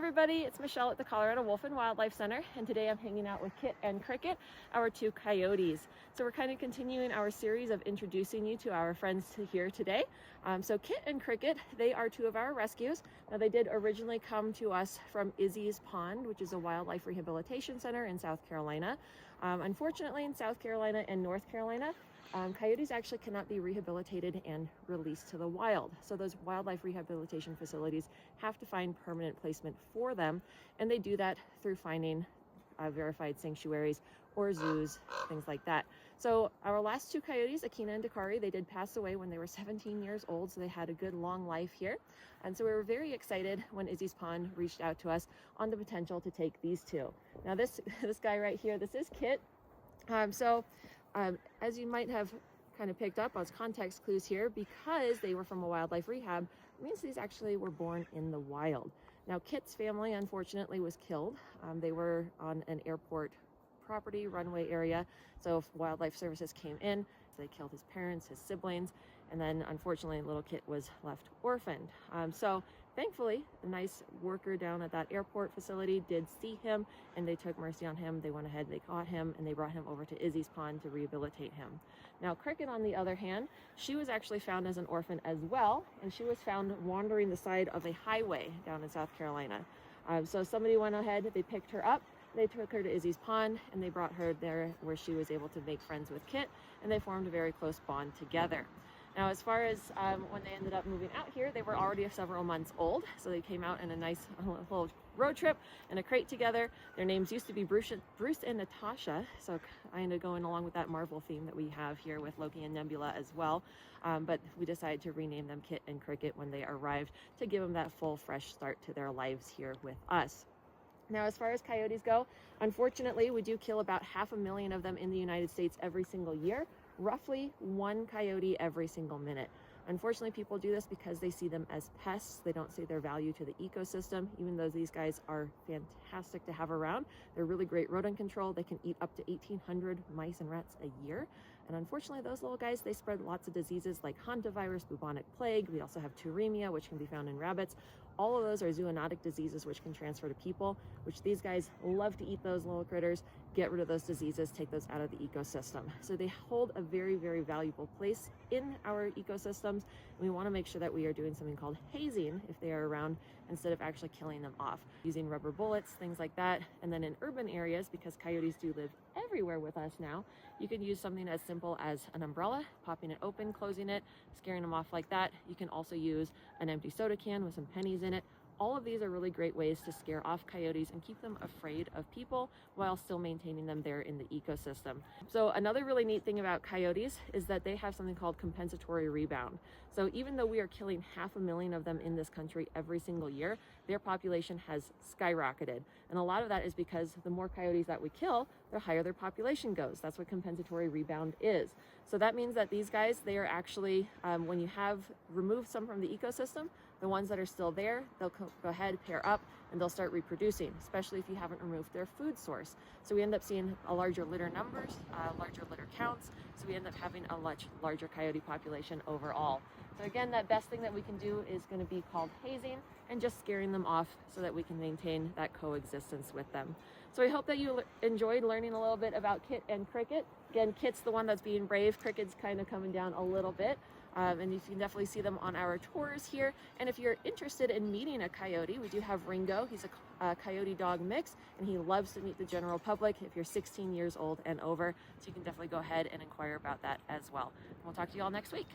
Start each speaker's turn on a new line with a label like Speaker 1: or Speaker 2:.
Speaker 1: everybody, it's Michelle at the Colorado Wolf and Wildlife Center, and today I'm hanging out with Kit and Cricket, our two coyotes. So we're kind of continuing our series of introducing you to our friends here today. So Kit and Cricket, they are two of our rescues. Now they did originally come to us from Izzy's Pond, which is a wildlife rehabilitation center in South Carolina. Unfortunately, in South Carolina and North Carolina, coyotes actually cannot be rehabilitated and released to the wild. So those wildlife rehabilitation facilities have to find permanent placement for them, and they do that through finding verified sanctuaries or zoos, things like that. So our last two coyotes, Akina and Dakari, they did pass away when they were 17 years old, so they had a good long life here. And so we were very excited when Izzy's Pond reached out to us on the potential to take these two. Now this guy right here, this is Kit. As you might have kind of picked up as context clues here, because they were from a wildlife rehab, it means these actually were born in the wild. Now Kit's family unfortunately was killed. They were on an airport property runway area, so wildlife services came in, so they killed his parents, his siblings, and then unfortunately little Kit was left orphaned. So thankfully a nice worker down at that airport facility did see him, and they took mercy on him. They went ahead, they caught him, and they brought him over to Izzy's Pond to rehabilitate him. Now Cricket, on the other hand, she was actually found as an orphan as well, and she was found wandering the side of a highway down in South Carolina. So somebody went ahead, they picked her up, they took her to Izzy's Pond, and they brought her there where she was able to make friends with Kit, and they formed a very close bond together. Now, as far as when they ended up moving out here, they were already several months old, so they came out in a nice little road trip in a crate together. Their names used to be Bruce and Natasha, so I ended up going along with that Marvel theme that we have here with Loki and Nebula as well. But we decided to rename them Kit and Cricket when they arrived to give them that full, fresh start to their lives here with us. Now, as far as coyotes go, unfortunately, we do kill about 500,000 of them in the United States every single year, roughly one coyote every single minute. Unfortunately, people do this because they see them as pests. They don't see their value to the ecosystem, even though these guys are fantastic to have around. They're really great rodent control. They can eat up to 1,800 mice and rats a year. And unfortunately, those little guys, they spread lots of diseases like hantavirus, bubonic plague. We also have turemia, which can be found in rabbits. All of those are zoonotic diseases which can transfer to people, which these guys love to eat those little critters, get rid of those diseases, take those out of the ecosystem. So they hold a very, very valuable place in our ecosystems. And we want to make sure that we are doing something called hazing if they are around, instead of actually killing them off, using rubber bullets, things like that. And then in urban areas, because coyotes do live everywhere with us now, you can use something as simple as an umbrella, popping it open, closing it, scaring them off like that. You can also use an empty soda can with some pennies in it. All of these are really great ways to scare off coyotes and keep them afraid of people while still maintaining them there in the ecosystem. So another really neat thing about coyotes is that they have something called compensatory rebound. So even though we are killing 500,000 of them in this country every single year, their population has skyrocketed. And a lot of that is because the more coyotes that we kill, the higher their population goes. That's what compensatory rebound is. So that means that these guys, they are actually, when you have removed some from the ecosystem, the ones that are still there, they'll go ahead, pair up, and they'll start reproducing, especially if you haven't removed their food source. So we end up seeing a larger litter numbers, larger litter counts, so we end up having a much larger coyote population overall. So again, that best thing that we can do is going to be called hazing, and just scaring them off so that we can maintain that coexistence with them. So I hope that you enjoyed learning a little bit about Kit and Cricket. Again, Kit's the one that's being brave, Cricket's kind of coming down a little bit. And you can definitely see them on our tours here. And if you're interested in meeting a coyote, we do have Ringo. He's a coyote dog mix, and he loves to meet the general public if you're 16 years old and over. So you can definitely go ahead and inquire about that as well. And we'll talk to you all next week.